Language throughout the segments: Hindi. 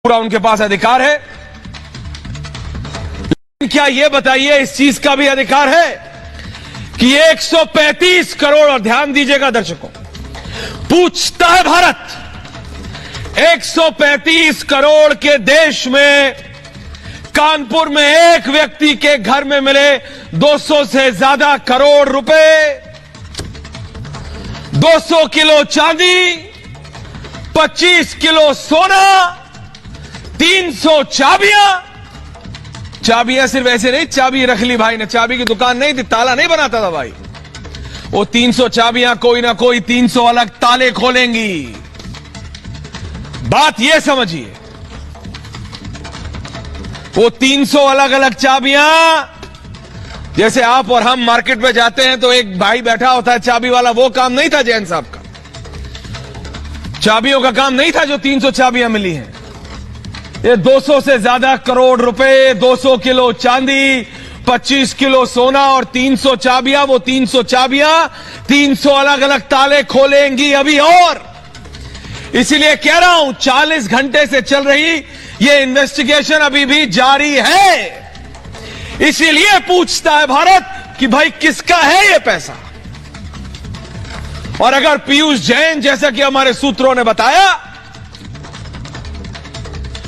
पूरा उनके पास अधिकार है। क्या ये बताइए इस चीज का भी अधिकार है कि 135 करोड़, और ध्यान दीजिएगा दर्शकों, पूछता है भारत 135 करोड़ के देश में कानपुर में एक व्यक्ति के घर में मिले 200 से ज्यादा करोड़ रुपए, 200 किलो चांदी, 25 किलो सोना, 300 चाबियां सिर्फ ऐसे नहीं, चाबी रख ली भाई ने, चाबी की दुकान नहीं थी, ताला नहीं बनाता था भाई, वो 300 चाबियां कोई ना कोई 300 अलग ताले खोलेंगी। बात यह समझिए, वो 300 अलग अलग चाबियां, जैसे आप और हम मार्केट में जाते हैं तो एक भाई बैठा होता है चाबी वाला, वो काम नहीं था जैन साहब का, चाबियों का काम नहीं था जो 300 चाबियां मिली हैं। ये 200 से ज्यादा करोड़ रुपए, 200 किलो चांदी, 25 किलो सोना और 300 चाबियां, वो 300 चाबियां 300 अलग अलग ताले खोलेंगी अभी। और इसीलिए कह रहा हूं 40 घंटे से चल रही ये इन्वेस्टिगेशन अभी भी जारी है। इसीलिए पूछता है भारत कि भाई किसका है ये पैसा। और अगर पीयूष जैन, जैसा कि हमारे सूत्रों ने बताया,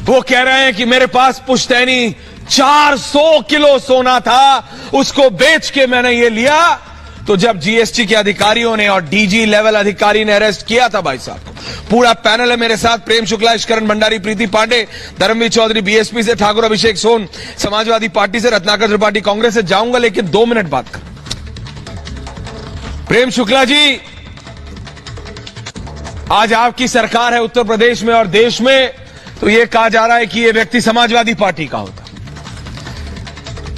वो कह रहे हैं कि मेरे पास पुश्तैनी 400 किलो सोना था, उसको बेच के मैंने ये लिया, तो जब जीएसटी के अधिकारियों ने और डीजी लेवल अधिकारी ने अरेस्ट किया था भाई साहब को, पूरा पैनल है मेरे साथ, प्रेम शुक्ला, इश्करण भंडारी, प्रीति पांडे, धर्मवीर चौधरी बीएसपी से, ठाकुर अभिषेक सोन समाजवादी पार्टी से, रत्नाकर त्रिपाठी कांग्रेस से। जाऊंगा लेकिन 2 मिनट बात कर। प्रेम शुक्ला जी, आज आपकी सरकार है उत्तर प्रदेश में और देश में, तो यह कहा जा रहा है कि यह व्यक्ति समाजवादी पार्टी का होता।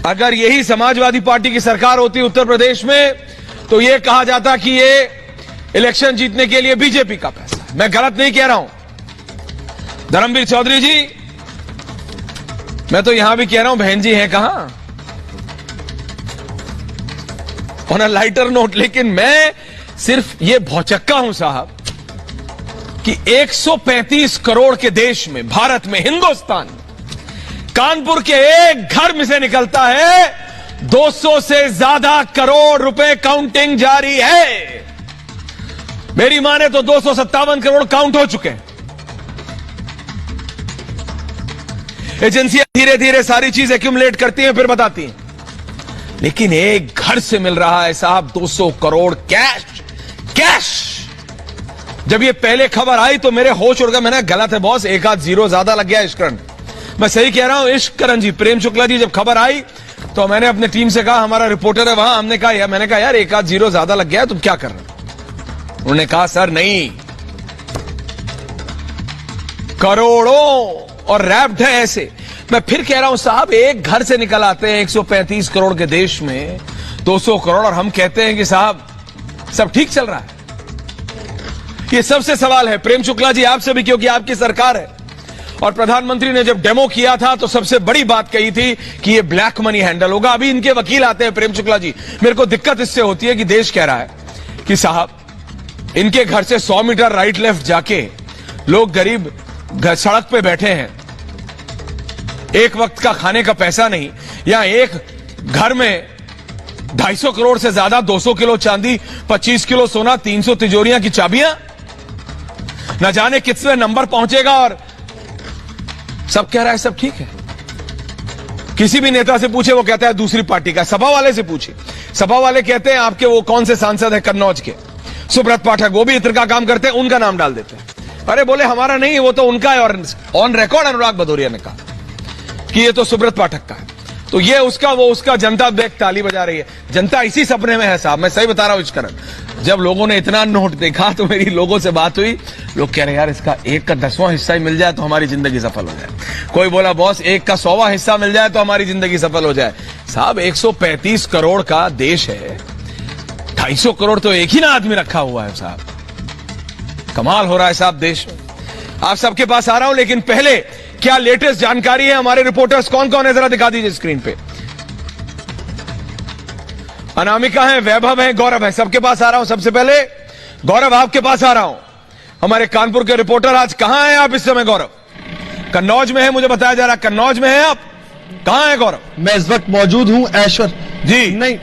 अगर यही समाजवादी पार्टी की सरकार होती उत्तर प्रदेश में तो यह कहा जाता कि यह इलेक्शन जीतने के लिए बीजेपी का पैसा है। मैं गलत नहीं कह रहा हूं धर्मवीर चौधरी जी, मैं तो यहां भी कह रहा हूं बहन जी हैं कहां ऑन अ लाइटर नोट। लेकिन मैं सिर्फ यह भौचक्का हूं साहब कि 135 करोड़ के देश में, भारत में, हिंदुस्तान में, कानपुर के एक घर में से निकलता है 200 से ज्यादा करोड़ रुपए। काउंटिंग जारी है। मेरी माने तो 257 करोड़ काउंट हो चुके हैं। एजेंसियां धीरे धीरे सारी चीज एक्यूमुलेट करती हैं, फिर बताती हैं, लेकिन एक घर से मिल रहा है साहब 200 करोड़ कैश। जब ये पहले खबर आई तो मेरे होश उड़ गए। मैंने गलत है बॉस, एक आध जीरो ज्यादा लग गया इश्करण, मैं सही कह रहा हूं इश्करण जी। प्रेम शुक्ला जी, जब खबर आई तो मैंने अपने टीम से कहा, हमारा रिपोर्टर है वहां, हमने कहा मैंने कहा यार एक आध जीरो ज्यादा लग गया, तुम क्या कर रहे हो? उन्होंने कहा सर नहीं, करोड़ों और रैप्ड है ऐसे। मैं फिर कह रहा हूं साहब, एक घर से निकल आते हैं 135 करोड़ के देश में 200 करोड़, और हम कहते हैं कि साहब सब ठीक चल रहा है। ये सबसे सवाल है प्रेम शुक्ला जी आपसे भी, क्योंकि आपकी सरकार है और प्रधानमंत्री ने जब डेमो किया था तो सबसे बड़ी बात कही थी कि ये ब्लैक मनी हैंडल होगा। अभी इनके वकील आते हैं प्रेम शुक्ला जी, मेरे को दिक्कत इससे होती है कि देश कह रहा है कि साहब इनके घर से 100 मीटर राइट लेफ्ट जाके लोग गरीब सड़क पे बैठे हैं, एक वक्त का खाने का पैसा नहीं, या एक घर में 250 करोड़ से ज्यादा, 200 किलो चांदी, 25 किलो सोना, 300 तिजोरियां की चाबियां, न जाने किसमें नंबर पहुंचेगा। और सब कह रहा है सब ठीक है। किसी भी नेता से पूछे वो कहता है दूसरी पार्टी का। सभा वाले से पूछे, सभा वाले कहते हैं आपके वो कौन से सांसद है कन्नौज के, सुब्रत पाठक, वो भी इत्र का काम करते हैं, उनका नाम डाल देते हैं। अरे बोले हमारा नहीं, वो तो उनका है। और ऑन रिकॉर्ड अनुराग भदौरिया ने कहा कि ये तो सुब्रत पाठक का है, तो ये उसका, वो उसका। जनता देख ताली बजा रही है। जनता इसी सपने में है साहब, मैं सही बता रहा हूं इश्करण। जब लोगों ने इतना नोट देखा तो मेरी लोगों से बात हुई, लोग कह रहे यार इसका 1 का 10वां हिस्सा ही मिल जाए तो हमारी जिंदगी सफल हो जाए। कोई बोला बॉस 1 का 100वां हिस्सा मिल जाए तो हमारी जिंदगी सफल हो जाए। साहब 135 करोड़ का देश है, 250 करोड़ तो एक ही ना आदमी रखा हुआ है साहब। कमाल हो रहा है साहब देश में। आप सबके पास आ रहा हूं, लेकिन पहले क्या लेटेस्ट जानकारी है, हमारे रिपोर्टर्स कौन कौन है जरा दिखा दीजिए स्क्रीन पे। अनामिका है, वैभव है, गौरव है, सबके पास आ रहा हूं। सबसे पहले गौरव आपके पास आ रहा हूं। हमारे कानपुर के रिपोर्टर आज कहां हैं आप इस समय गौरव? कन्नौज में है, मुझे बताया जा रहा है कन्नौज में है आप। कहां है गौरव? मैं इस वक्त मौजूद हूं ऐश्वर जी नहीं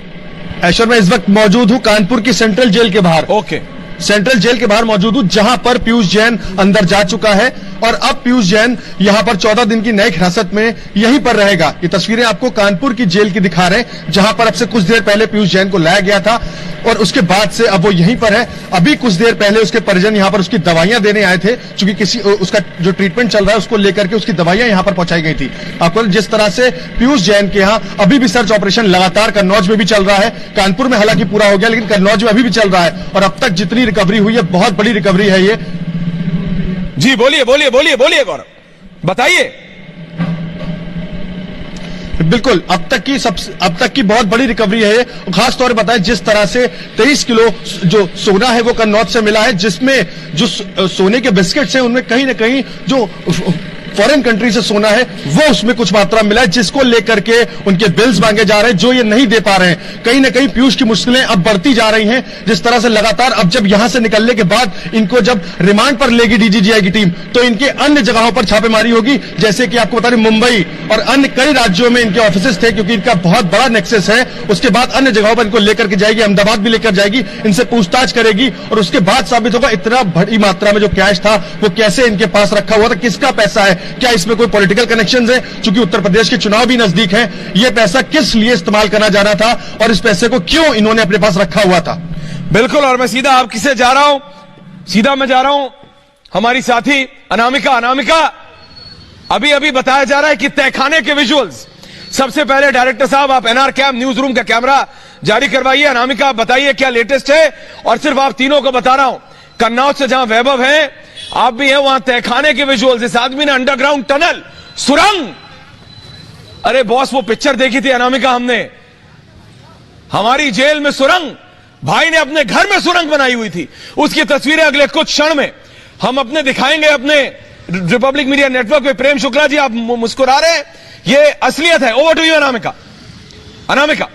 ऐश्वर, मैं इस वक्त मौजूद हूं कानपुर की सेंट्रल जेल के बाहर। ओके, सेंट्रल जेल के बाहर मौजूद हूं, जहां पर पीयूष जैन अंदर जा चुका है और अब पीयूष जैन यहां पर 14 दिन की न्यायिक हिरासत में यहीं पर रहेगा। ये तस्वीरें आपको कानपुर की जेल की दिखा रहे हैं, जहां पर अब से कुछ देर पहले पीयूष जैन को लाया गया था और उसके बाद से अब वो यहीं पर है। अभी कुछ देर पहले उसके परिजन यहां पर उसकी दवाइयां देने आए थे, क्योंकि उसका जो ट्रीटमेंट चल रहा है उसको लेकर के उसकी दवाइयां यहां पर पहुंचाई गई थी। आपको जिस तरह से पीयूष जैन के यहां अभी भी सर्च ऑपरेशन लगातार कन्नौज में भी चल रहा है, कानपुर में हालांकि पूरा हो गया लेकिन कन्नौज में अभी भी चल रहा है और अब तक जितनी रिकवरी हुई है बहुत बड़ी रिकवरी है ये। जी बोलिए बोलिए बोलिए बोलिए गौरव, बताइए। बिल्कुल, अब तक की बहुत बड़ी रिकवरी है ये। खास तौर पर बताएं जिस तरह से 23 किलो जो सोना है वो कन्नौज से मिला है, जिसमें जो सोने के बिस्किट्स हैं उनमें कहीं ना कहीं जो फॉरेन कंट्री से सोना है वो उसमें कुछ मात्रा मिला है, जिसको लेकर के उनके बिल्स मांगे जा रहे हैं जो ये नहीं दे पा रहे हैं। कहीं ना कहीं पीयूष की मुश्किलें अब बढ़ती जा रही हैं, जिस तरह से लगातार अब जब यहां से निकलने के बाद इनको जब रिमांड पर लेगी डीजीजीआई की टीम तो इनके अन्य जगहों पर छापेमारी होगी। जैसे कि आपको बता दें मुंबई और अन्य कई राज्यों में इनके ऑफिसेस थे, क्योंकि इनका बहुत बड़ा नेक्सस है। उसके बाद अन्य जगहों पर इनको लेकर के जाएगी, अहमदाबाद भी लेकर जाएगी, इनसे पूछताछ करेगी और उसके बाद साबित होगा इतना बड़ी मात्रा में जो कैश था वो कैसे इनके पास रखा हुआ था, किसका पैसा है, क्या इसमें कोई पॉलिटिकल कनेक्शंस है, क्योंकि उत्तर प्रदेश के चुनाव भी नजदीक हैं। ये पैसा किस लिए इस्तेमाल करना जाना था और इस पैसे को क्यों इन्होंने अपने पास रखा हुआ था। बिल्कुल, और मैं सीधा आपके से जा रहा हूं, सीधा मैं जा रहा हूं हमारी साथी अनामिका। अभी अभी बताया जा रहा है कि तहखाने के विजुअल्स। सबसे पहले डायरेक्टर साहब आप एनआर कैम न्यूज रूम का कैमरा जारी करवाइए। अनामिका आप बताइए क्या लेटेस्ट है, और सिर्फ आप तीनों को बता रहा हूं, कन्नौज से जहां वैभव है, आप भी हैं, वहां तहखाने के विजुअल्स। इस आदमी ने अंडरग्राउंड टनल, सुरंग, अरे बॉस वो पिक्चर देखी थी अनामिका हमने, हमारी जेल में सुरंग, भाई ने अपने घर में सुरंग बनाई हुई थी। उसकी तस्वीरें अगले कुछ क्षण में हम अपने दिखाएंगे अपने रिपब्लिक मीडिया नेटवर्क पे। प्रेम शुक्ला जी आप मुस्कुरा रहे हैं, ये असलियत है। Over to you Anamika.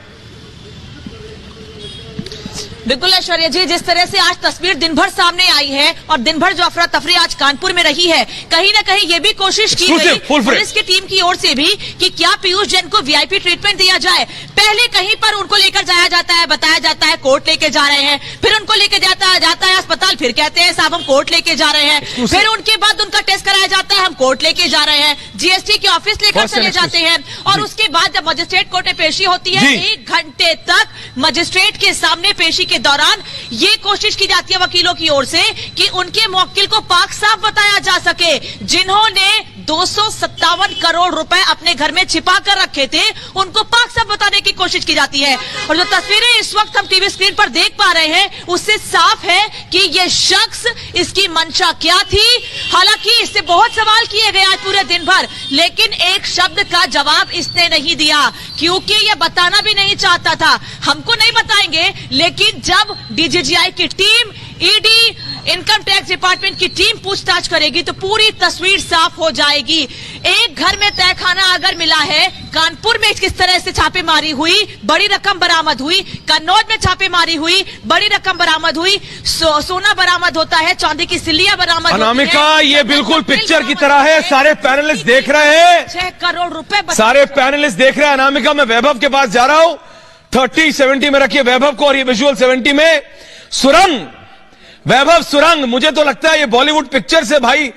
बिल्कुल ऐश्वर्या जी, जिस तरह से आज तस्वीर दिन भर सामने आई है और दिन भर जो अफरा तफरी आज कानपुर में रही है, कहीं ना कहीं ये भी कोशिश की गई पुलिस की टीम की ओर से भी कि क्या पीयूष जैन को वीआईपी ट्रीटमेंट दिया जाए। पहले कहीं पर उनको लेकर जाया जाता है, बताया जाता है कोर्ट लेके जा रहे हैं, फिर उनको लेके जाता है अस्पताल, फिर कहते हैं साहब हम कोर्ट लेके जा रहे हैं, फिर उनके बाद उनका टेस्ट कराया जाता है, हम कोर्ट लेके जा रहे हैं, जीएसटी के ऑफिस लेकर चले जाते हैं और उसके बाद जब मजिस्ट्रेट कोर्ट में पेशी होती है 1 घंटे तक मजिस्ट्रेट के सामने पेशी के दौरान ये कोशिश की जाती है वकीलों की ओर से कि उनके मुवक्किल को पाक साफ बताया जा सके, जिन्होंने 257 करोड़ रुपए अपने घर में छिपा कर रखे थे, उनको पाक साफ बताने की कोशिश की जाती है। और जो तस्वीरें इस वक्त हम टीवी स्क्रीन पर देख पा रहे हैं उससे साफ है कि ये शख्स, इसकी मंशा क्या थी। हालांकि इससे बहुत सवाल किए गए आज पूरे दिन भर, लेकिन एक शब्द का जवाब इसने नहीं दिया, क्योंकि ये बताना भी नहीं चाहता था। हमको नहीं बताएंगे, लेकिन जब डीजीजीआई की team, ED, income tax department की टीम पूछताछ करेगी तो पूरी तस्वीर साफ हो जाएगी। एक घर में तहखाना अगर मिला है, कानपुर में किस तरह से छापेमारी हुई, बड़ी रकम बरामद हुई, कन्नौज में छापेमारी हुई, बड़ी रकम बरामद हुई, सोना बरामद होता है, चांदी की सिल्लियां बरामद होती हैं। अनामिका ये बिल्कुल पिक्चर की तरह है, सारे पैनलिस्ट देख रहे हैं, 6 करोड़ रुपए सारे पैनलिस्ट देख रहे हैं। अनामिका मैं वैभव के पास जा रहा हूं, 30-70 में रखिए वैभव को, और ये विजुअल 70 में। सुरंग, वैभव सुरंग, मुझे तो लगता है ये बॉलीवुड पिक्चर से भाई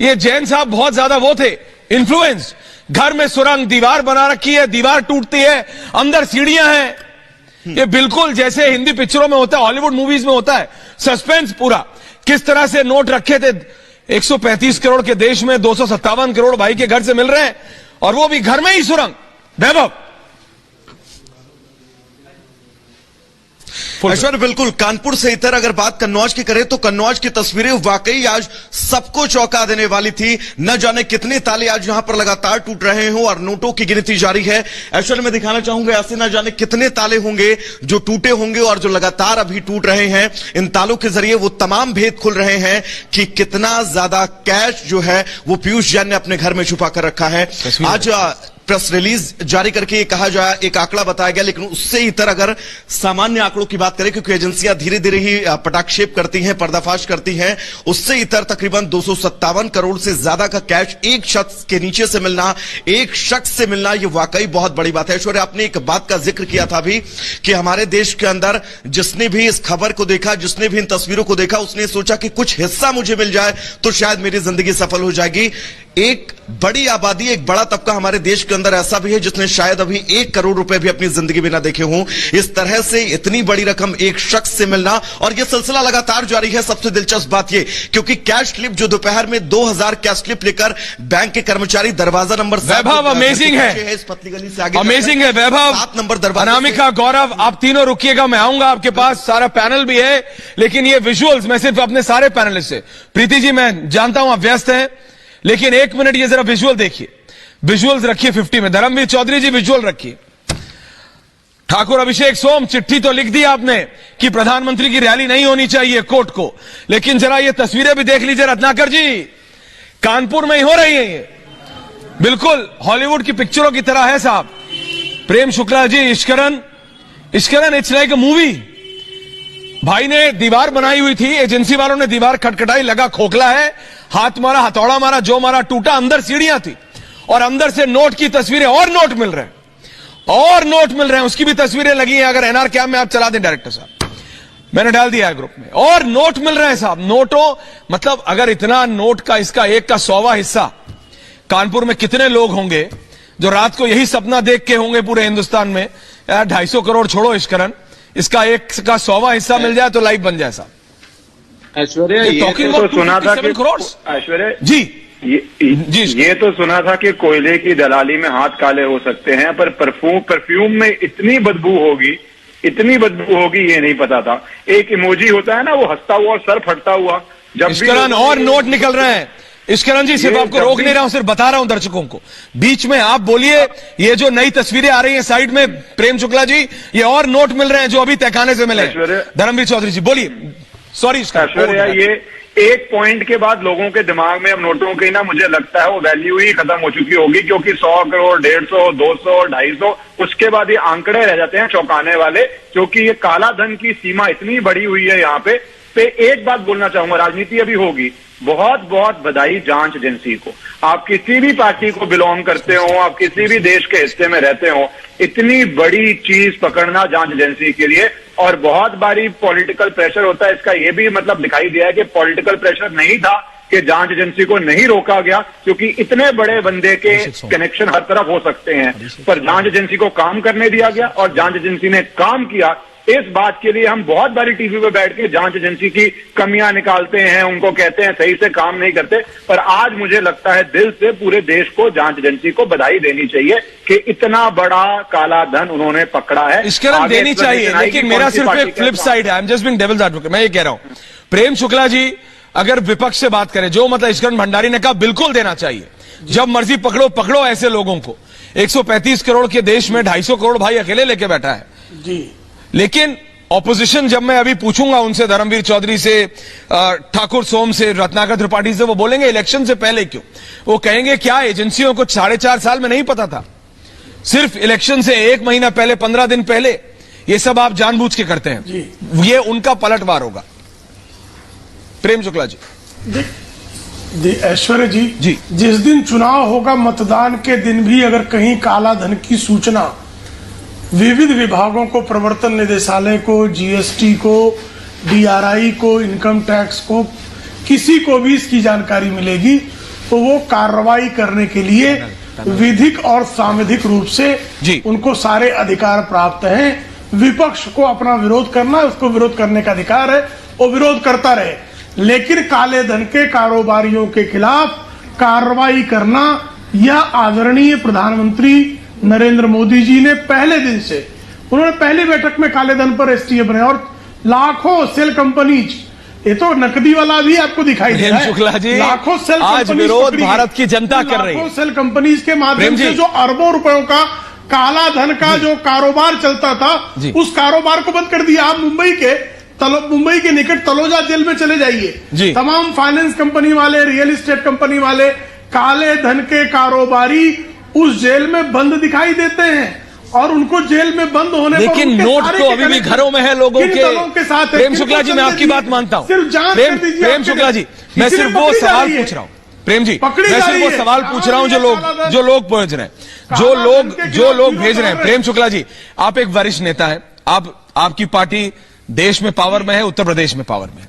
ये जैन साहब बहुत ज्यादा वो थे इन्फ्लुएंस। घर में सुरंग, दीवार बना रखी है, दीवार टूटती है, अंदर सीढ़ियां हैं। ये बिल्कुल जैसे हिंदी पिक्चरों में होता है, हॉलीवुड मूवीज में होता है, सस्पेंस पूरा। किस तरह से नोट रखे थे 135 करोड़ के देश में 257 करोड़ भाई के घर से मिल रहे हैं, और वो भी घर में ही सुरंग। वैभव ऐश्वर्य, बिल्कुल कानपुर से इधर अगर बात कन्नौज की करें तो कन्नौज की तस्वीरें वाकई आज सबको चौंका देने वाली थी। न जाने कितने ताले आज यहां पर लगातार टूट रहे हों और नोटों की गिनती जारी है। ऐश्वर्य मैं दिखाना चाहूंगा, ऐसे न जाने कितने ताले होंगे जो टूटे होंगे और जो लगातार अभी टूट रहे हैं। इन तालों के जरिए वो तमाम भेद खुल रहे हैं कि कितना ज्यादा कैश जो है वो पीयूष जैन ने अपने घर में छुपा कर रखा है। आज प्रेस रिलीज जारी करके कहा जाए, एक आंकड़ा बताया गया, लेकिन उससे इतर अगर सामान्य आंकड़ों की बात करें, क्योंकि एजेंसियां धीरे धीरे ही पटाक्षेप करती हैं, पर्दाफाश करती हैं, उससे इतर तकरीबन 257 करोड़ से ज्यादा का कैश एक शख्स के नीचे से मिलना, एक शख्स से मिलना, यह वाकई बहुत बड़ी बात है। ऐश्वर्या, आपने एक बात का जिक्र किया था अभी कि हमारे देश के अंदर जिसने भी इस खबर को देखा, जिसने भी इन तस्वीरों को देखा, उसने सोचा कि कुछ हिस्सा मुझे मिल जाए तो शायद मेरी जिंदगी सफल हो जाएगी। एक बड़ी आबादी, एक बड़ा तबका हमारे देश के अंदर ऐसा भी है जिसने शायद अभी 1 करोड़ रुपए भी अपनी जिंदगी में ना देखे हों। इस तरह से इतनी बड़ी रकम एक शख्स से मिलना, और यह सिलसिला लगातार जारी है। सबसे दिलचस्प बात यह, क्योंकि कैश स्लिप जो दोपहर में 2000 कैश स्लिप लेकर बैंक के कर्मचारी दरवाजा नंबर 7 वैभव अमेजिंग है, इस पतली गली से आगे अमेजिंग है वैभव, 7 नंबर दरवाजा। अनामिका, गौरव, आप तीनों रुकिएगा, मैं आऊंगा आपके पास, सारा पैनल भी है, लेकिन ये विजुअल्स मैं सिर्फ अपने सारे पैनलिस्ट से, प्रीति जी मैं जानता हूं आप व्यस्त हैं, लेकिन 1 मिनट ये जरा विजुअल देखिए, विजुअल्स रखिए 50 में। धर्मवीर चौधरी जी विजुअल रखिए। ठाकुर अभिषेक सोम, चिट्ठी तो लिख दी आपने कि प्रधानमंत्री की रैली नहीं होनी चाहिए कोर्ट को, लेकिन जरा ये तस्वीरें भी देख लीजिए रत्नाकर जी, कानपुर में ही हो रही है ये, बिल्कुल हॉलीवुड की पिक्चरों की तरह है साहब। Prem Shukla ji, इश्करन, it's like a movie. भाई ने दीवार बनाई हुई थी, एजेंसी वालों ने दीवार खटखटाई, लगा खोखला है, हाथ मारा, हथौड़ा मारा, जो मारा टूटा, अंदर सीढ़ियां थी और अंदर से नोट की तस्वीरें, और नोट मिल रहे हैं, और नोट मिल रहे हैं, उसकी भी तस्वीरें लगी हैं। अगर एनआर कैम में आप चला दें डायरेक्टर साहब, मैंने डाल दिया है ग्रुप में, और नोट मिल रहे हैं साहब। नोटों मतलब अगर इतना नोट का, इसका 1 का 100वां हिस्सा, कानपुर में कितने लोग होंगे जो रात को यही सपना देख के होंगे पूरे हिंदुस्तान में, यार 250 करोड़ छोड़ो इश्करन, इसका 1 का 100वां हिस्सा मिल जाए तो लाइफ बन जाए साहब। ऐश्वर्या, ये तो सुना था कि ऐश्वर्या जी ये तो सुना था कि कोयले की दलाली में हाथ काले हो सकते हैं, पर परफ्यूम में इतनी बदबू होगी, इतनी बदबू होगी, ये नहीं पता था। एक इमोजी होता है ना, वो हंसता हुआ और सर फटता हुआ, जब इश्करन और नोट निकल रहे हैं। इश्करन जी, सिर्फ आपको रोक नहीं रहा हूं, सिर्फ बता रहा हूं दर्शकों को, बीच में आप बोलिए। ये जो नई तस्वीरें आ रही हैं साइड में, प्रेम शुक्ला जी, ये और नोट मिल रहे हैं जो अभी तहखाने से मिले। धर्मवीर चौधरी जी बोलिए। सॉरी ऐश्वर्या, ये एक पॉइंट के बाद लोगों के दिमाग में अब नोटों की ना, मुझे लगता है वो वैल्यू ही खत्म हो चुकी होगी, क्योंकि 100 करोड़, 150, 200, 250, उसके बाद ये आंकड़े रह जाते हैं चौंकाने वाले, क्योंकि ये काला धन की सीमा इतनी बढ़ी हुई है यहाँ पे। एक बात बोलना चाहूंगा, राजनीति अभी होगी, बहुत बहुत बधाई जांच एजेंसी को। आप किसी भी पार्टी को बिलोंग करते हो, आप किसी भी देश के हिस्से में रहते हो, इतनी बड़ी चीज पकड़ना जांच एजेंसी के लिए, और बहुत बारी पॉलिटिकल प्रेशर होता है, इसका ये भी मतलब दिखाई दिया है कि पॉलिटिकल प्रेशर नहीं था कि जांच एजेंसी को नहीं रोका गया, क्योंकि इतने बड़े बंदे के कनेक्शन हर तरफ हो सकते हैं, पर जांच एजेंसी को काम करने दिया गया और जांच एजेंसी ने काम किया। इस बात के लिए हम बहुत बारी टीवी पे बैठ के जांच एजेंसी की कमियां निकालते हैं, उनको कहते हैं सही से काम नहीं करते, पर आज मुझे लगता है दिल से पूरे देश को जांच एजेंसी को बधाई देनी चाहिए कि इतना बड़ा काला धन उन्होंने पकड़ा है। इश्करन देनी चाहिए, लेकिन मेरा सिर्फ एक फ्लिप साइड है, I am just being devil's advocate. मैं ये कह रहा हूं, प्रेम शुक्ला जी अगर विपक्ष से बात करें, जो मतलब इश्करन भंडारी ने कहा बिल्कुल देना चाहिए, जब मर्जी पकड़ो पकड़ो ऐसे लोगों को। 135 करोड़ के देश में 250 करोड़ भाई अकेले लेके बैठा है जी। लेकिन ऑपोजिशन, जब मैं अभी पूछूंगा उनसे, धर्मवीर चौधरी से, ठाकुर सोम से, रत्नाकर त्रिपाठी से, वो बोलेंगे इलेक्शन से पहले क्यों? वो कहेंगे क्या एजेंसियों को 4.5 साल में नहीं पता था, सिर्फ इलेक्शन से 1 महीना पहले, 15 दिन पहले, ये सब आप जानबूझ के करते हैं, ये उनका पलटवार होगा। प्रेम शुक्ला जी। ऐश्वर्या जी, जिस दिन चुनाव होगा, मतदान के दिन भी अगर कहीं काला धन की सूचना विविध विभागों को, प्रवर्तन निदेशालय को, जीएसटी को, डीआरआई को, इनकम टैक्स को, किसी को भी इसकी जानकारी मिलेगी तो वो कार्रवाई करने के लिए विधिक और सांविधिक रूप से उनको सारे अधिकार प्राप्त हैं। विपक्ष को अपना विरोध करना है, उसको विरोध करने का अधिकार है, वो विरोध करता रहे, लेकिन काले धन के कारोबारियों के खिलाफ कार्रवाई करना, यह आदरणीय प्रधानमंत्री नरेंद्र मोदी जी ने पहले दिन से, उन्होंने पहली बैठक में काले धन पर एसटीएफ बनाया, और लाखों सेल कंपनीज, ये तो नकदी वाला भी आपको दिखाई दे रहा है, शुक्ला जी, लाखों सेल आज विरोध भारत की जनता कर रही है, लाखों सेल कंपनीज के माध्यम से जो अरबों रुपयों का काला धन का जो कारोबार चलता था, उस कारोबार को बंद कर दिया। आप मुंबई के निकट तलोजा जेल में चले जाइए, तमाम फाइनेंस कंपनी वाले, रियल एस्टेट कंपनी वाले, काले धन के कारोबारी उस जेल में बंद दिखाई देते हैं और उनको जेल में बंद होने लेकिन नोट तो अभी भी घरों में है लोगों के साथ। प्रेम शुक्ला जी, मैं आपकी बात मानता हूं। प्रेम शुक्ला जी, मैं सिर्फ वो सवाल पूछ रहा हूं। प्रेम जी, मैं सिर्फ वो सवाल पूछ रहा हूं जो लोग भेज रहे हैं, जो लोग भेज रहे हैं। प्रेम शुक्ला जी, आप एक वरिष्ठ नेता हैं, आपकी पार्टी देश में पावर में है, उत्तर प्रदेश में पावर में है।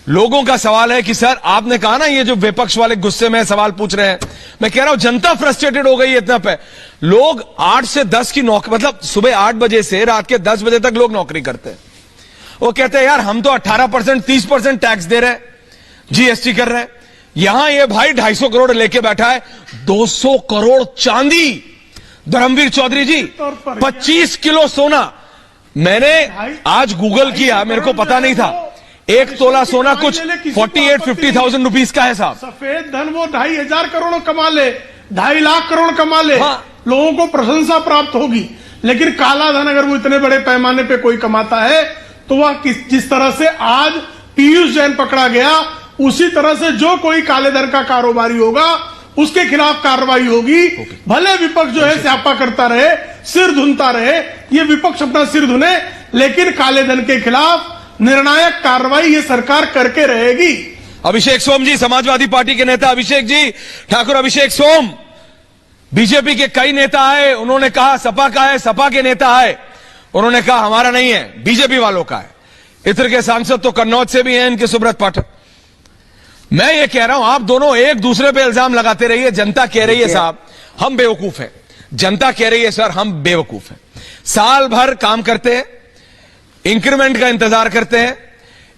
लोगों का सवाल है कि सर, आपने कहा ना ये जो विपक्ष वाले गुस्से में सवाल पूछ रहे हैं, मैं कह रहा हूं जनता फ्रस्ट्रेटेड हो गई है इतना पे। लोग 8 से 10 की नौकरी, मतलब सुबह 8 बजे से रात के 10 बजे तक लोग नौकरी करते हैं। वो कहते हैं यार हम तो 18% 30% टैक्स दे रहे हैं, जीएसटी कर रहे हैं। यहां ये भाई 250 करोड़ लेके बैठा है, 200 करोड़ चांदी। धर्मवीर चौधरी जी, 25 किलो सोना। मैंने आज गूगल किया, मेरे को पता नहीं था, 1 तोला सोना कुछ 48-50,000 रुपीस का है साहब। सफेद धन वो 2,500 करोड़ कमा ले, 2.5 लाख करोड़ कमा ले, हाँ। लोगों को प्रशंसा प्राप्त होगी। लेकिन काला धन अगर वो इतने बड़े पैमाने पे कोई कमाता है तो वह जिस तरह से आज पीयूष जैन पकड़ा गया, उसी तरह से जो कोई काले धन का कारोबारी होगा उसके खिलाफ कार्रवाई होगी। भले विपक्ष जो है स्यापा करता रहे, सिर धुनता रहे, ये विपक्ष अपना सिर धुने, लेकिन काले धन के खिलाफ निर्णायक कार्रवाई ये सरकार करके रहेगी। अभिषेक सोम जी, समाजवादी पार्टी के नेता अभिषेक जी, ठाकुर अभिषेक सोम, बीजेपी के कई नेता आए, उन्होंने कहा सपा का है, सपा के नेता आए, उन्होंने कहा हमारा नहीं है, बीजेपी वालों का है। इतर के सांसद तो कन्नौज से भी हैं, इनके सुब्रत पाठक। मैं ये कह रहा हूं, आप दोनों एक दूसरे पे इल्जाम लगाते रहिए। जनता कह रही है साहब हम बेवकूफ हैं, जनता कह रही है सर हम बेवकूफ हैं। साल भर काम करते हैं, इंक्रीमेंट का इंतजार करते हैं,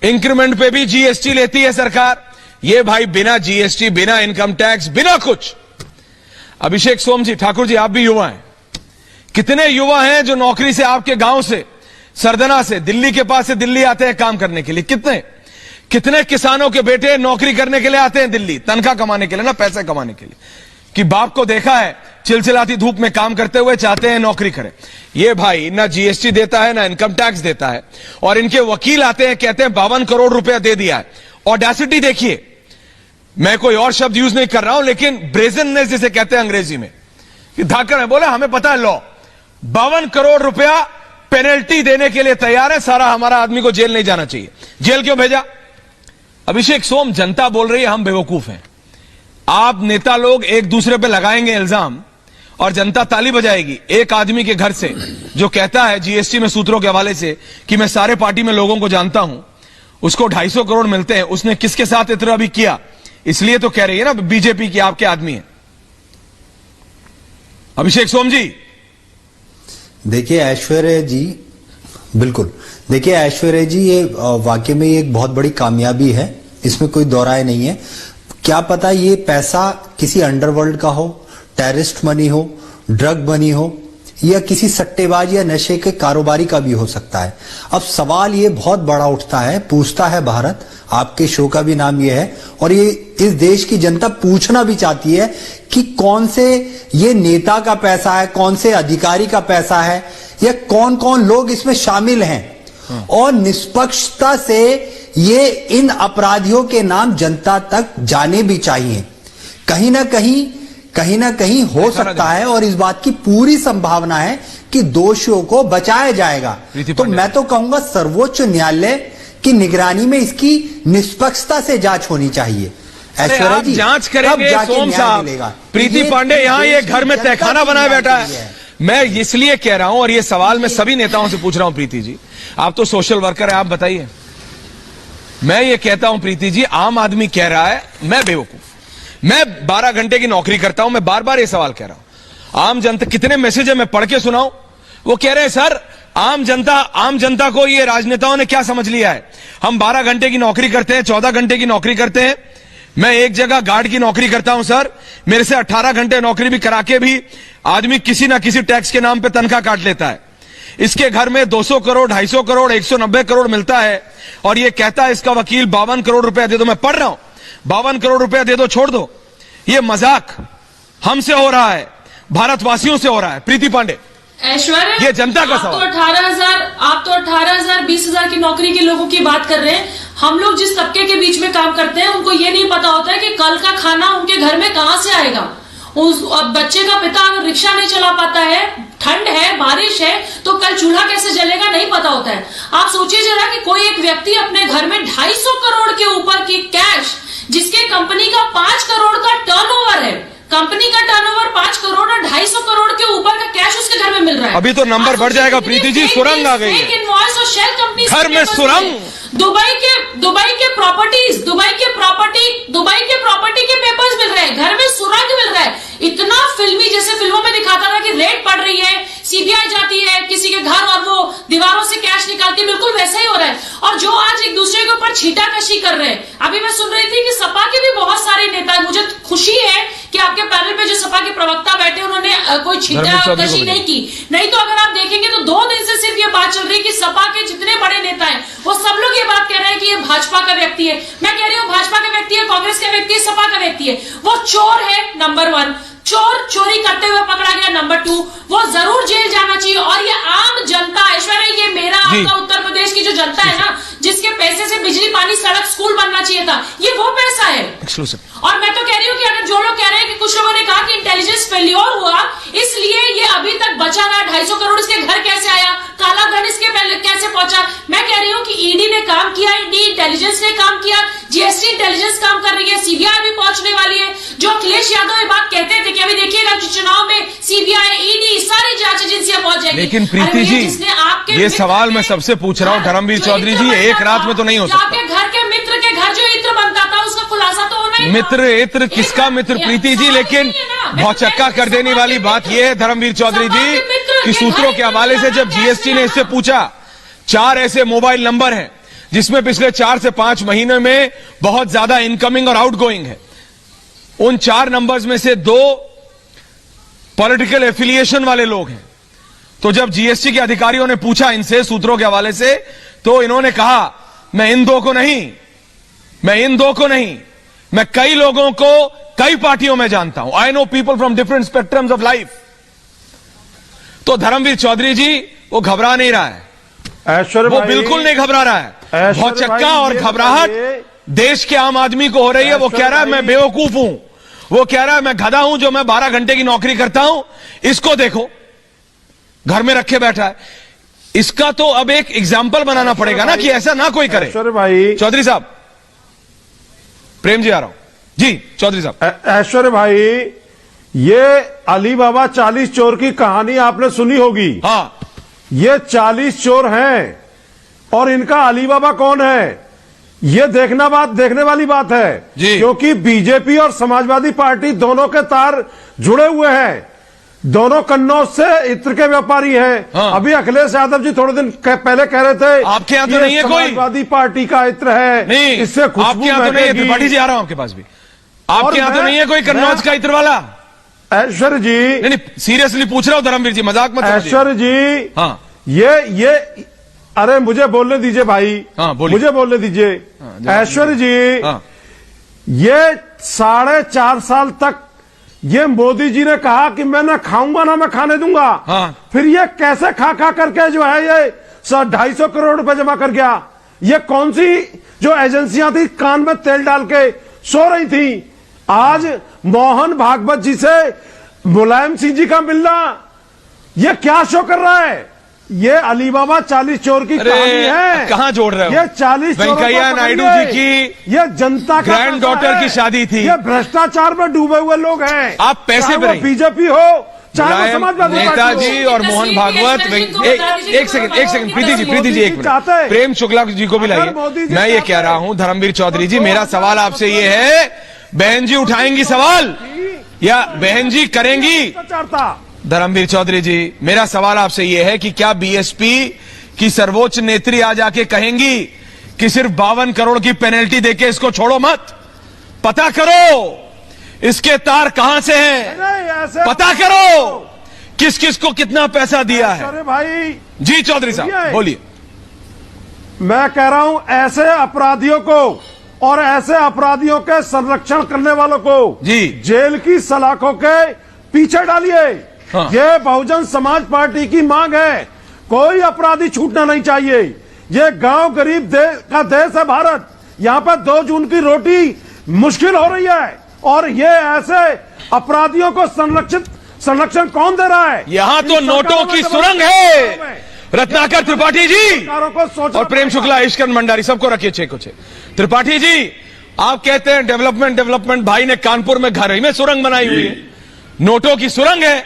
इंक्रीमेंट पे भी जीएसटी लेती है सरकार। ये भाई बिना जीएसटी, बिना इनकम टैक्स, बिना कुछ। अभिषेक सोम जी, ठाकुर जी, आप भी युवा हैं। कितने युवा हैं जो नौकरी से आपके गांव से, सरदना से, दिल्ली के पास से दिल्ली आते हैं काम करने के लिए? कितने किसानों के बेटे नौकरी करने के लिए आते हैं दिल्ली, तनख्वाह कमाने के लिए, ना पैसे कमाने के लिए, कि बाप को देखा है चिलचिलाती धूप में काम करते हुए, चाहते हैं नौकरी करें। ये भाई ना जीएसटी देता है, ना इनकम टैक्स देता है, और इनके वकील आते हैं कहते हैं 52 करोड़ रुपया दे दिया है। ऑडेसिटी देखिए, मैं कोई और शब्द यूज नहीं कर रहा हूं, लेकिन ब्रेजननेस जिसे कहते हैं अंग्रेजी में, कि धाकर है, बोले हमें पता है लॉ, 52 करोड़ रुपया पेनल्टी देने के लिए तैयार है। सारा हमारा आदमी को जेल नहीं जाना चाहिए, जेल क्यों भेजा? अभिषेक सोम, जनता बोल रही है हम बेवकूफ हैं। आप नेता लोग एक दूसरे पे लगाएंगे इल्जाम और जनता ताली बजाएगी। एक आदमी के घर से जो कहता है जीएसटी में सूत्रों के हवाले से कि मैं सारे पार्टी में लोगों को जानता हूं, उसको 250 करोड़ मिलते हैं, उसने किसके साथ इतना भी किया? इसलिए तो कह रही है ना बीजेपी की आपके आदमी है। अभिषेक सोम जी, देखिए ऐश्वर्या जी, बिल्कुल देखिए ऐश्वर्या जी, ये वाकई में एक बहुत बड़ी कामयाबी है, इसमें कोई दो राय नहीं है। क्या पता ये पैसा किसी अंडरवर्ल्ड का हो, टेररिस्ट मनी हो, ड्रग मनी हो, या किसी सट्टेबाज या नशे के कारोबारी का भी हो सकता है। अब सवाल ये बहुत बड़ा उठता है, पूछता है भारत, आपके शो का भी नाम ये है, और ये इस देश की जनता पूछना भी चाहती है कि कौन से ये नेता का पैसा है, कौन से अधिकारी का पैसा है, या कौन कौन लोग इसमें शामिल हैं, और निष्पक्षता से ये इन अपराधियों के नाम जनता तक जाने भी चाहिए। कहीं ना कहीं हो सकता है, और इस बात की पूरी संभावना है कि दोषियों को बचाया जाएगा। तो मैं तो कहूंगा सर्वोच्च न्यायालय की निगरानी में इसकी निष्पक्षता से जांच होनी चाहिए। ऐश्वर्या जी, जांच करेंगे सोम साहब। प्रीति पांडे यहाँ ये घर में तहखाना बनाए बैठा है। मैं इसलिए कह रहा हूं, और ये सवाल मैं सभी नेताओं से पूछ रहा हूं, प्रीति जी आप तो सोशल वर्कर है, आप बताइए। मैं ये कहता हूं प्रीति जी, आम आदमी कह रहा है मैं बेवकूफ, मैं 12 घंटे की नौकरी करता हूं, मैं बार बार ये सवाल कह रहा हूं। आम जनता, कितने मैसेज है मैं पढ़ के सुनाऊं? वो कह रहे हैं सर आम जनता को ये राजनेताओं ने क्या समझ लिया है, हम 12 घंटे की नौकरी करते हैं, 14 घंटे की नौकरी करते हैं। मैं एक जगह गार्ड की नौकरी करता हूं सर, मेरे से 18 घंटे नौकरी भी करा के भी आदमी किसी ना किसी टैक्स के नाम पे तनख्वाह काट लेता है। इसके घर में 200 करोड़, 250 करोड़, 190 करोड़ मिलता है, और ये कहता है इसका वकील 52 करोड़ रुपया दे दो। मैं पढ़ रहा हूं, 52 करोड़ रुपया दे दो, छोड़ दो। ये मजाक हमसे हो रहा है, भारतवासियों से हो रहा है। प्रीति पांडे, ऐश्वर्या, ये जनता का सवाल। आप तो 18,000 20,000 की नौकरी के लोगों की बात कर रहे हैं। हम लोग जिस तबके के बीच में काम करते हैं उनको ये नहीं पता होता है कि कल का खाना उनके घर में कहां से आएगा, अब बच्चे का पिता अगर रिक्शा नहीं चला पाता है, ठंड है, बारिश है, तो कल चूल्हा कैसे जलेगा नहीं पता होता है। आप सोचिए जरा कि कोई एक व्यक्ति अपने घर में 250 करोड़ के ऊपर की कैश, जिसके कंपनी का 5 करोड़ का टर्नओवर है, कंपनी का टर्नओवर 5 करोड़ और 250 करोड़ के ऊपर का कैश उसके घर में मिल रहा है। अभी तो नंबर बढ़ जाएगा प्रीति जी, सुरंग आ गई है इनवॉइस और शेल कंपनी घर में सुरंग। दुबई के प्रॉपर्टी के पेपर्स मिल रहे हैं, घर में सुरंग मिल रहा है। इतना फिल्मी, जैसे फिल्मों में दिखाता था कि रेड पड़ रही है, सीबीआई जाती है किसी के घर और वो दीवारों से कैश निकालती है, बिल्कुल वैसा ही हो रहा है। और जो आज एक दूसरे के ऊपर छीटाकशी कर रहे हैं, अभी मैं सुन रही थी कि सपा के भी बहुत सारे नेता, मुझे खुशी है कि आपके पैनल पे जो सपा के प्रवक्ता बैठे उन्होंने कोई छीटाकशी नहीं की, नहीं तो अगर आप देखेंगे तो 2 दिन से सिर्फ ये बात चल रही है कि सपा के जितने बड़े नेता हैं वो सब लोग ये बात कह रहे हैं कि ये भाजपा का व्यक्ति है। मैं कह रही हूँ भाजपा का व्यक्ति है, कांग्रेस का व्यक्ति है, सपा का व्यक्ति है, वो चोर है नंबर 1, चोरी करते हुए पकड़ा गया नंबर 2, वो जरूर जेल जाना चाहिए। और ये आम जनता, ऐश्वर्या, ये मेरा आपका उत्तर प्रदेश की जो जनता है ना, जिसके पैसे से बिजली पानी सड़क स्कूल बनना चाहिए था, ये वो पैसा है एक्सक्लूसिव। और मैं तो कह रही हूँ कि अगर जो लोग कह रहे हैं कि कुछ लोगों ने कहा कि इंटेलिजेंस फेल्योर हुआ इसलिए ये अभी तक बचा रहा, 250 करोड़ इसके घर कैसे आया, काला धन इसके पहले कैसे पहुंचा, मैं कह रही हूँ कि ईडी ने काम किया, ईडी इंटेलिजेंस ने काम किया, जीएसटी इंटेलिजेंस काम कर रही है, सीबीआई भी पहुंचने वाली है। जो अखिलेश यादव ये बात कहते थे कि अभी देखिएगा चुनाव में सीबीआई, ईडी, सारी जांच एजेंसियां पहुंच जाएंगी। लेकिन प्रीति जी, ये सवाल मैं सबसे पूछ रहा हूँ धर्मवीर चौधरी जी, एक रात में तो नहीं हो सकता। आपके घर के मित्र के घर जो इत्र बनता था उसका खुलासा तो होना ही। मित्र किसका मित्र प्रीति जी? लेकिन भौचक्का कर देने वाली बात यह है धर्मवीर चौधरी जी कि सूत्रों के हवाले से जब जीएसटी ने इससे पूछा, 4 ऐसे मोबाइल नंबर हैं जिसमें पिछले 4 से 5 महीने में बहुत ज्यादा इनकमिंग और आउटगोइंग है, उन 4 नंबर्स में से 2 पॉलिटिकल एफिलिएशन वाले लोग हैं। तो जब जीएसटी के अधिकारियों ने पूछा इनसे सूत्रों के हवाले से, तो इन्होंने कहा मैं इन दो को नहीं, मैं कई लोगों को कई पार्टियों में जानता हूं, I know people from different spectrums of life. तो धर्मवीर चौधरी जी वो घबरा नहीं रहा है, ऐश्वर्या वो बिल्कुल नहीं घबरा रहा है। भौचक्का और घबराहट देश के आम आदमी को हो रही है। वो कह रहा है मैं बेवकूफ हूं, वो कह रहा है मैं गधा हूं जो मैं 12 घंटे की नौकरी करता हूं, इसको देखो घर में रखे बैठा है। इसका तो अब एक एग्जाम्पल बनाना पड़ेगा ना कि ऐसा ना कोई करे। ऐश्वर्या भाई, चौधरी साहब, प्रेम जी आ रहा हूं जी। चौधरी साहब, ऐश्वर्या भाई, ये अली बाबा 40 चोर की कहानी आपने सुनी होगी। हाँ, ये 40 चोर हैं और इनका अली बाबा कौन है ये देखने वाली बात है जी। क्योंकि बीजेपी और समाजवादी पार्टी दोनों के तार जुड़े हुए हैं, दोनों कन्नौज से इत्र के व्यापारी हैं। हाँ। अभी अखिलेश यादव जी थोड़े दिन पहले कह रहे थे आपके यहाँ तो नहीं है कोई समाजवादी पार्टी का इत्र है, नहीं, इससे आपके यहाँ तो नहीं है। त्रिपाठी जी आ रहा हूं आपके पास भी, आपके यहाँ तो नहीं है कोई कन्नौज का इत्र वाला? ऐश्वर्या जी, नहीं, सीरियसली पूछ रहा हूं धर्मवीर जी, मजाक मत समझिए। ऐश्वर्या जी, हाँ, ये अरे मुझे बोलने दीजिए भाई। हाँ, मुझे बोलने दीजिए। ऐश्वर्या जी, हाँ, ये 4.5 साल तक ये मोदी जी ने कहा कि मैं ना खाऊंगा ना मैं खाने दूंगा। हाँ। फिर ये कैसे खा करके जो है ये 250 करोड़ रुपए जमा कर गया? ये कौन सी जो एजेंसियां थी कान में तेल डाल के सो रही थी? आज मोहन भागवत जी से मुलायम सिंह जी का मिलना, ये क्या शो कर रहा है? ये अली बाबा 40 चोर की कहानी है। कहां जोड़ रहे हो? ये 40 वेंकैया नायडू जी की ये जनता का ग्रैंड डॉटर की शादी थी। ये भ्रष्टाचार में डूबे हुए लोग हैं। आप पैसे पे रहिए, बीजेपी हो चाहे समाजवादी नेताजी और मोहन भागवत। एक सेकंड प्रीति जी, 1 मिनट। प्रेम शुक्ला जी को भी लाइए। मैं ये कह रहा हूं धर्मवीर चौधरी जी, मेरा सवाल आपसे ये है, बहन जी उठाएंगी सवाल या बहन जी करेंगी? धर्मवीर चौधरी जी, मेरा सवाल आपसे यह है कि क्या बीएसपी की सर्वोच्च नेत्री आ जाके कहेंगी कि सिर्फ 52 करोड़ की पेनल्टी देके इसको छोड़ो मत, पता करो इसके तार कहां से हैं, पता करो किस किस को कितना पैसा दिया है? अरे भाई जी चौधरी साहब बोलिए। मैं कह रहा हूं ऐसे अपराधियों को और ऐसे अपराधियों के संरक्षण करने वालों को जी जेल की सलाखों के पीछे डालिए। हाँ। ये बहुजन समाज पार्टी की मांग है, कोई अपराधी छूटना नहीं चाहिए। ये गांव गरीब का देश है भारत, यहाँ पर 2 जून की रोटी मुश्किल हो रही है और ये ऐसे अपराधियों को संरक्षण कौन दे रहा है? यहां तो नोटों की सुरंग है। रत्नाकर त्रिपाठी जी और प्रेम शुक्ला, ईश्करण भंडारी, सबको रखिए छे को छे। त्रिपाठी जी, आप कहते हैं डेवलपमेंट, भाई ने कानपुर में घर ही में सुरंग बनाई हुई है, नोटों की सुरंग है।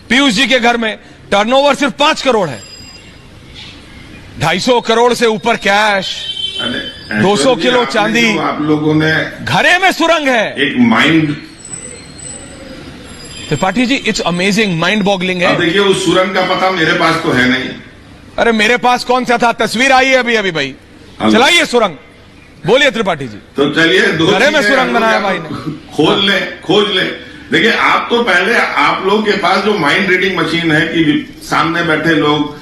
पीयूष जी के घर में टर्नओवर सिर्फ 5 करोड़ है, 250 करोड़ से ऊपर कैश, 200 किलो चांदी, आप लोगों ने घरे में सुरंग है। एक mind, Tripathi ji, it's amazing, mind boggling है। देखिए, उस सुरंग का पता मेरे पास तो है नहीं। अरे मेरे पास कौन सा था, तस्वीर आई है अभी भाई, चलाइए सुरंग, बोलिए त्रिपाठी जी। तो चलिए, घरे में सुरंग बनाया भाई ने, खोज ले। देखिए, आप तो पहले, आप लोग के पास जो माइंड रीडिंग मशीन है कि सामने बैठे लोग,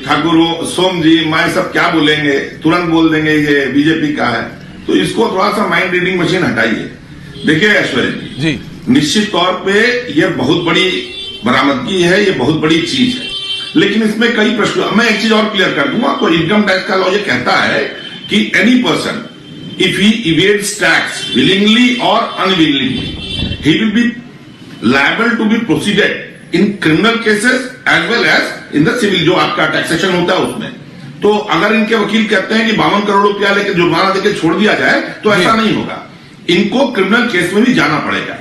ठाकुर सोम जी, मैं सब क्या बोलेंगे, तुरंत बोल देंगे ये बीजेपी का है, तो इसको थोड़ा सा माइंड रीडिंग मशीन हटाइए। देखिए ऐश्वर्य जी, निश्चित तौर पे ये बहुत बड़ी बरामदगी है, ये बहुत बड़ी चीज है, लेकिन इसमें कई प्रश्न। मैं एक चीज और क्लियर कर दूंगा, तो इनकम टैक्स का लॉ ये कहता है कि any person if he evades tax willingly और unwillingly, he will be liable to be proceeded in criminal cases as well as in the civil, जो आपका टैक्सेशन होता है उसमें। तो अगर इनके वकील कहते हैं कि 52 करोड़ रुपया लेकर जुर्माना देकर छोड़ दिया जाए, तो ऐसा नहीं होगा, इनको क्रिमिनल केस में भी जाना पड़ेगा।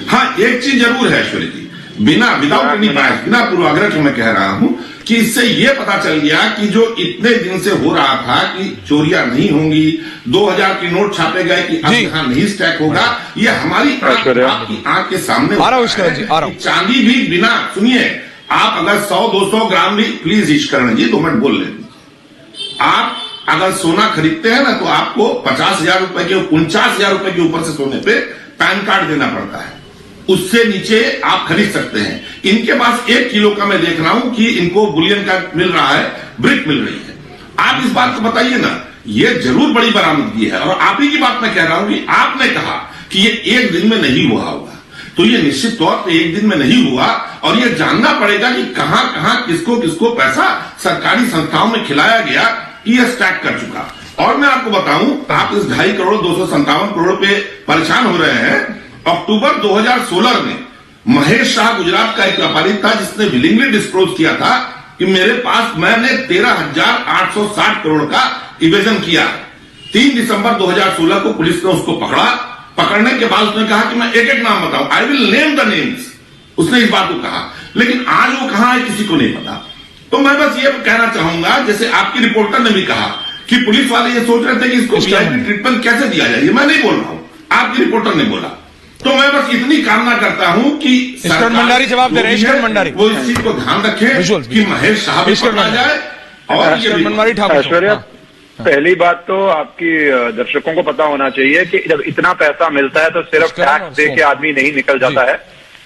हाँ, एक चीज जरूर है ऐश्वर्य जी, विदाउट एनी बायस, बिना पूर्वाग्रह के मैं कह रहा हूं कि इससे यह पता चल गया कि जो इतने दिन से हो रहा था कि चोरियां नहीं होंगी, 2000 की नोट छापे गए कि अब यहां नहीं स्टैक होगा, ये हमारी आपकी आंख के सामने आ रहा है। चांदी भी बिना, सुनिए, आप अगर 100-200 ग्राम भी, प्लीज ईश्करण जी 2 मिनट बोल लें, आप अगर सोना खरीदते हैं ना, तो आपको 50,000 रुपए के, 49,000 रुपए के ऊपर से सोने पे पैन कार्ड देना पड़ता है, उससे नीचे आप खरीद सकते हैं। इनके पास 1 किलो का मैं देख रहा हूं कि इनको बुलियन का मिल रहा है, ब्रिक मिल रही है। आप इस बात को बताइए ना, ये जरूर बड़ी बरामदगी है। और आप ही की बात मैं कह रहा हूं कि आपने कहा कि ये 1 दिन में नहीं हुआ होगा, तो ये निश्चित तौर पर 1 दिन में नहीं हुआ, और ये जानना पड़ेगा कि कहां कहां किसको किसको पैसा सरकारी संस्थाओं में खिलाया गया, ये स्टैक कर चुका। और मैं आपको बताऊं, आप इस 2.5 करोड़ 257 करोड़ पे परेशान हो रहे हैं। अक्टूबर 2016 में महेश शाह गुजरात का एक व्यापारी था जिसने विलिंगली डिस्क्लोज किया था कि मेरे पास, मैंने 13,860 करोड़ का इवेजन किया। 3 दिसंबर 2016 को पुलिस ने उसको पकड़ा। पकड़ने के बाद उसने कहा कि मैं एक एक नाम बताऊं, I will name the names, उसने इस बात को कहा, लेकिन आज वो कहां है किसी को नहीं पता। तो मैं बस ये कहना चाहूंगा, जैसे आपकी रिपोर्टर ने भी कहा कि पुलिस वाले ये सोच रहे थे कि इसको वीआईपी ट्रीटमेंट कैसे दिया जाए, ये मैं नहीं बोल रहा हूं, आपकी रिपोर्टर ने बोला। तो मैं बस इतनी कामना करता हूं कि ईश्करण भंडारी जवाब दे रहे हैं, ईश्करण भंडारी, वो इस चीज को ध्यान रखें कि महेश साहब पकड़ा जाए। और ऐश्वर्या, पहली बात तो आपकी दर्शकों को पता होना चाहिए कि जब इतना पैसा मिलता है तो सिर्फ टैक्स दे के आदमी नहीं निकल जाता है,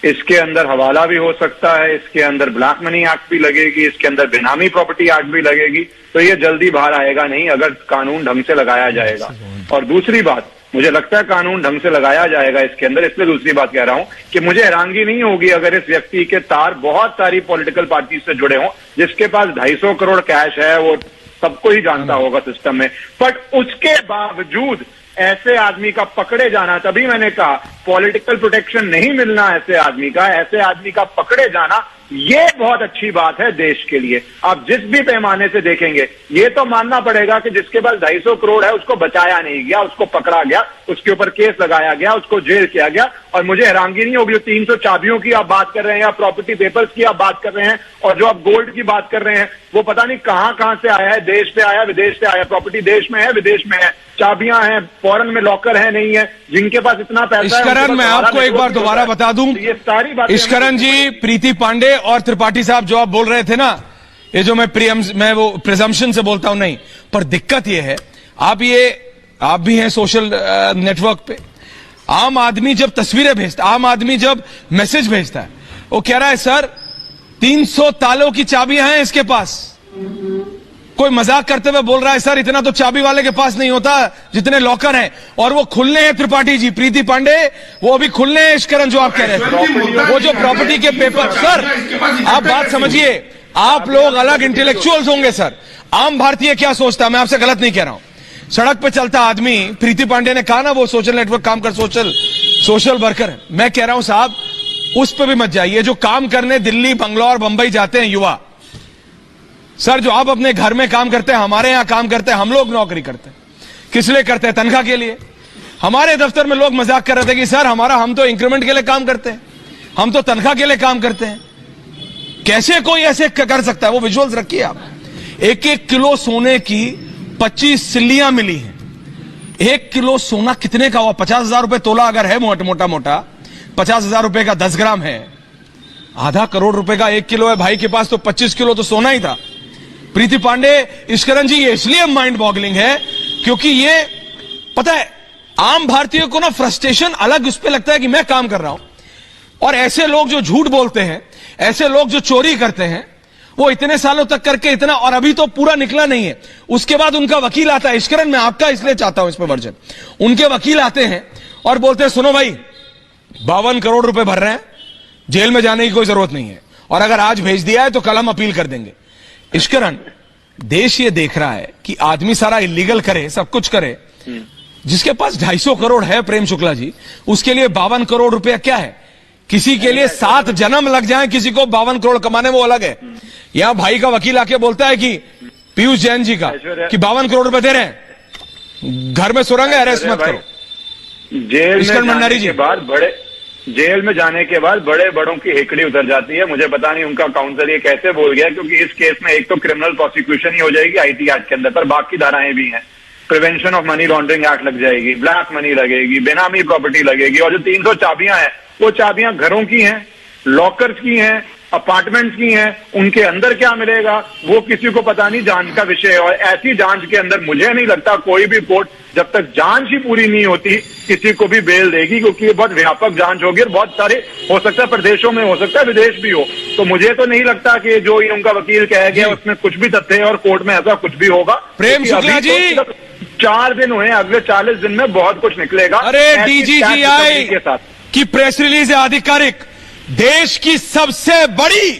इसके अंदर हवाला भी हो सकता है, इसके अंदर ब्लैक मनी एक्ट भी लगेगी, इसके अंदर बेनामी प्रॉपर्टी एक्ट भी लगेगी, तो ये जल्दी बाहर आएगा नहीं अगर कानून ढंग से लगाया जाएगा। और दूसरी बात, मुझे लगता है कानून ढंग से लगाया जाएगा इसके अंदर, इसलिए दूसरी बात कह रहा हूं कि मुझे हैरानगी नहीं होगी अगर इस व्यक्ति के तार बहुत सारी पॉलिटिकल पार्टी से जुड़े हों, जिसके पास 250 करोड़ कैश है, वो सबको ही जानता होगा सिस्टम में, बट उसके बावजूद ऐसे आदमी का पकड़े जाना, तभी मैंने कहा पॉलिटिकल प्रोटेक्शन नहीं मिलना ऐसे आदमी का, ऐसे आदमी का पकड़े जाना, ये बहुत अच्छी बात है देश के लिए। आप जिस भी पैमाने से देखेंगे, ये तो मानना पड़ेगा कि जिसके पास 250 करोड़ है उसको बचाया नहीं गया, उसको पकड़ा गया, उसके ऊपर केस लगाया गया, उसको जेल किया गया। और मुझे हैरानगी नहीं होगी, 300 चाबियों की आप बात कर रहे हैं या प्रॉपर्टी पेपर्स की आप बात कर रहे हैं, और जो आप गोल्ड की बात कर रहे हैं, वो पता नहीं कहां कहां से आया है, देश से आया, विदेश से आया, प्रॉपर्टी देश में है, विदेश में है, चाबियां हैं, फॉरेन में लॉकर है, नहीं है, जिनके पास इतना पैसा है। ईश्करण, मैं आपको एक बार दोबारा बता दूं, ये सारी बातें, ईश्करण जी, प्रीति पांडे और त्रिपाठी साहब जो आप बोल रहे थे ना, ये जो मैं वो प्रिजम्पशन से बोलता हूं, नहीं, पर दिक्कत ये है, आप भी हैं सोशल नेटवर्क पे, आम आदमी जब तस्वीरें भेजता, आम आदमी जब मैसेज भेजता है, वो कह रहा है सर 300 तालों की चाबियां हैं इसके पास। कोई मजाक करते हुए बोल रहा है सर इतना तो चाबी वाले के पास नहीं होता जितने लॉकर हैं, और वो खुलने हैं त्रिपाठी जी, प्रीति पांडे, वो अभी खुलने हैं ईश्करण जो आप कह रहे थे, वो जो प्रॉपर्टी के पेपर। सर आप बात समझिए, आप लोग अलग इंटेलेक्चुअल्स होंगे सर, आम भारतीय क्या सोचता है, मैं आपसे गलत नहीं कह रहा हूं, सड़क पे चलता आदमी, प्रीति पांडे ने कहा ना वो सोशल नेटवर्क काम कर सोशल वर्कर है। मैं कह रहा हूं साहब उस पे भी मत जाइए। जो काम करने दिल्ली, बंगलौर, बंबई जाते हैं युवा, सर जो आप अपने घर में काम करते हैं, हमारे यहां काम करते हैं, हम लोग नौकरी करते हैं, किस लिए करते हैं? तनख्वाह के लिए। हमारे दफ्तर में लोग मजाक कर रहे थे कि सर हम तो इंक्रीमेंट के लिए काम करते हैं, हम तो तनख्वाह के लिए काम करते हैं। कैसे कोई ऐसे कर सकता है? वो विजुअल्स रखिए आप। 1-1 किलो सोने की 25 सिल्लियां मिली हैं। 1 किलो सोना कितने का हुआ? 50,000 रुपए तोला अगर है, मोटा 50,000 रुपए का 10 ग्राम है, आधा करोड़ रुपए का 1 किलो है। भाई के पास तो 25 किलो तो सोना ही था। प्रीति पांडे, इश्करण जी, ये इसलिए माइंड बॉगलिंग है क्योंकि ये पता है आम भारतीयों को ना फ्रस्ट्रेशन अलग उस पर लगता है कि मैं काम कर रहा हूं, और ऐसे लोग जो झूठ बोलते हैं, ऐसे लोग जो चोरी करते हैं, वो इतने सालों तक करके इतना, और अभी तो पूरा निकला नहीं है। उसके बाद उनका वकील आता है। इश्करण, मैं आपका इसलिए चाहता हूं इस पर वर्जन। उनके वकील आते हैं और बोलते हैं सुनो भाई 52 करोड़ रुपए भर रहे हैं, जेल में जाने की कोई जरूरत नहीं है, और अगर आज भेज दिया है तो कल हम अपील कर देंगे। इश्करण, देश ये देख रहा है कि आदमी सारा इलीगल करे, सब कुछ करे। जिसके पास 250 करोड़ है प्रेम शुक्ला जी, उसके लिए 52 करोड़ रुपया क्या है? किसी के लिए 7 जन्म लग जाए, किसी को 52 करोड़ कमाने, वो अलग है। यहां भाई का वकील आके बोलता है कि पीयूष जैन जी का कि 52 करोड़ रुपए दे रहे हैं, घर में सुरंग है, अरेस्ट मत करो। जेल में जाने के बाद बड़े बड़ों की हेकड़ी उतर जाती है। मुझे पता नहीं उनका काउंसिल ये कैसे बोल गया, क्योंकि इस केस में एक तो क्रिमिनल प्रोसिक्यूशन ही हो जाएगी आईटी एक्ट के अंदर, पर बाकी धाराएं भी हैं। Prevention of money laundering act लग जाएगी, ब्लैक मनी लगेगी, बेनामी प्रॉपर्टी लगेगी, और जो 300 चाबियां हैं वो चाबियां घरों की हैं, लॉकर्स की हैं, अपार्टमेंट्स की हैं। उनके अंदर क्या मिलेगा वो किसी को पता नहीं, जांच का विषय है। और ऐसी जांच के अंदर मुझे नहीं लगता कोई भी कोर्ट जब तक जांच ही पूरी नहीं होती किसी को भी बेल देगी, क्योंकि ये बहुत व्यापक जांच होगी और बहुत सारे हो सकता है प्रदेशों में, हो सकता है विदेश भी हो। तो मुझे तो नहीं लगता कि जो ये उनका वकील कह गया उसमें कुछ भी तथ्य है और कोर्ट में ऐसा कुछ भी होगा। प्रेम शुक्ला जी, 4 दिन हुए, अगले 40 दिन में बहुत कुछ निकलेगा। अरे डीजीजीआई के साथ की प्रेस रिलीज है आधिकारिक, देश की सबसे बड़ी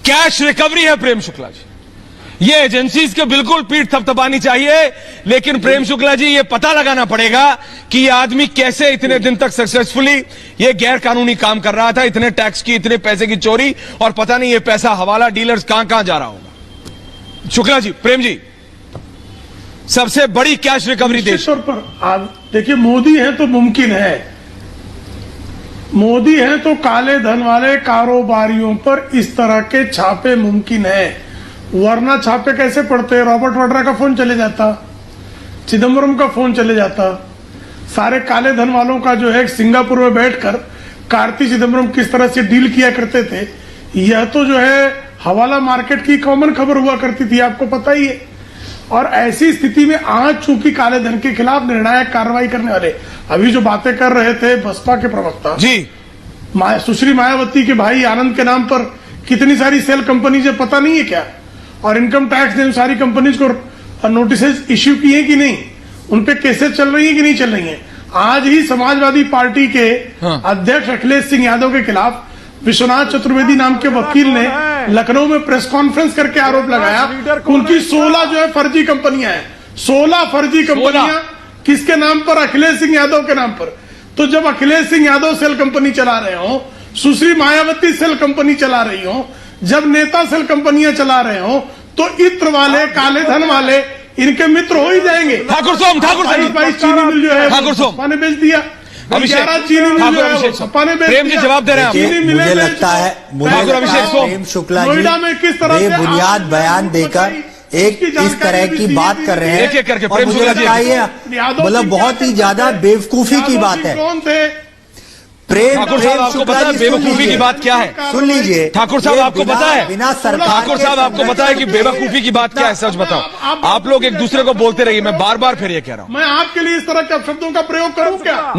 कैश रिकवरी है प्रेम शुक्ला जी। ये एजेंसीज के बिल्कुल पीठ थपथपानी चाहिए, लेकिन प्रेम शुक्ला जी ये पता लगाना पड़ेगा कि ये आदमी कैसे इतने दिन तक सक्सेसफुली ये गैर कानूनी काम कर रहा था, इतने टैक्स की, इतने पैसे की चोरी, और पता नहीं ये पैसा हवाला डीलर्स कहां कहां जा रहा होगा। शुक्ला जी, प्रेम जी, सबसे बड़ी कैश रिकवरी देश पर आज देखिए, मोदी है तो मुमकिन है, मोदी है तो काले धन वाले कारोबारियों पर इस तरह के छापे मुमकिन है, वरना छापे कैसे पड़ते? रॉबर्ट वाड्रा का फोन चले जाता, चिदम्बरम का फोन चले जाता, सारे काले धन वालों का जो है सिंगापुर में बैठकर कार्ति चिदम्बरम किस तरह से डील किया करते थे, यह तो जो है हवाला मार्केट की कॉमन खबर हुआ करती थी, आपको पता ही है। और ऐसी स्थिति में आज चूंकि काले धन के खिलाफ निर्णायक कार्रवाई करने वाले, अभी जो बातें कर रहे थे बसपा के प्रवक्ता जी, सुश्री मायावती के भाई आनंद के नाम पर कितनी सारी सेल कंपनीज है पता नहीं है क्या, और इनकम टैक्स ने उन सारी कंपनीज को नोटिस इश्यू किए कि नहीं, उनपे केसेस चल रही है कि नहीं चल रही है। आज ही समाजवादी पार्टी के अध्यक्ष अखिलेश सिंह यादव के खिलाफ विश्वनाथ चतुर्वेदी नाम के वकील ने लखनऊ में प्रेस कॉन्फ्रेंस करके आरोप लगाया, उनकी 16 जो है फर्जी कंपनियां हैं, 16 फर्जी कंपनियां किसके नाम पर? अखिलेश सिंह यादव के नाम पर। तो जब अखिलेश सिंह यादव सेल कंपनी चला रहे हो, सुश्री मायावती सेल कंपनी चला रही हो, जब नेता सेल कंपनियां चला रहे हो, तो इत्र वाले, काले धन वाले इनके मित्र हो ही जाएंगे। ठाकुर सोम चीनी मिल जो है ठाकुर सोम ने बेच दिया, अभिषेक चीनी मिल जो है सपा ने बेच दिया। प्रेम जी जवाब दे रहे हैं। मुझे लगता है प्रेम शुक्ला जी बेबुनियाद बयान देकर एक इस तरह की बात कर रहे हैं, एक करके और मुझे लगता है मतलब बहुत ही ज्यादा बेवकूफी की बात है। ठाकुर साहब आपको पता है बेवकूफी की बात क्या है? सुन लीजिए ठाकुर साहब आपको पता है, बिना सरकार, ठाकुर साहब आपको पता है कि बेवकूफी की बात क्या है? सच बताओ, आप लोग एक दूसरे को बोलते रहिए, मैं बार बार फिर ये कह रहा हूं। मैं आपके लिए इस तरह के शब्दों का प्रयोग करूं क्या?